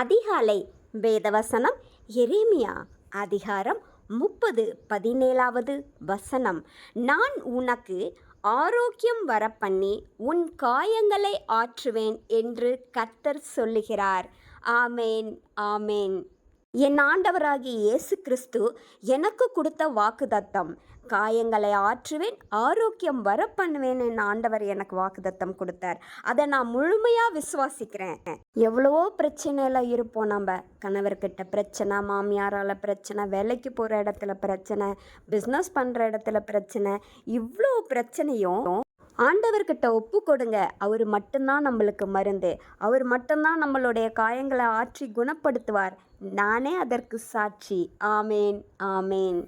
அதிகாலை வேதவசனம் எரேமியா அதிகாரம் 30:17 நான் உனக்கு ஆரோக்கியம் வரப்பண்ணி உன் காயங்களை ஆற்றுவேன் என்று கர்த்தர் சொல்லுகிறார். ஆமேன், ஆமேன். என் ஆண்டவராகிய இயேசு கிறிஸ்து எனக்கு கொடுத்த வாக்குத்தத்தம், காயங்களை ஆற்றுவேன், ஆரோக்கியம் வரப்பண்ணுவேன். என் ஆண்டவர் எனக்கு வாக்குத்தத்தம் கொடுத்தார். அதை நான் முழுமையாக விசுவாசிக்கிறேன். எவ்வளவோ பிரச்சனையில் இருப்போம். நம்ம கணவர்கிட்ட பிரச்சனை, மாமியாரால் பிரச்சனை, வேலைக்கு போகிற இடத்துல பிரச்சனை, பிஸ்னஸ் பண்ணுற இடத்துல பிரச்சனை, இவ்வளோ பிரச்சனையும் ஆண்டவர்கிட்ட ஒப்பு கொடுங்க. அவர் மட்டும்தான் நம்மளுக்கு மருந்து. அவர் மட்டும்தான் நம்மளுடைய காயங்களை ஆற்றி குணப்படுத்துவார். நானே அதற்கு சாட்சி. ஆமேன், ஆமேன்.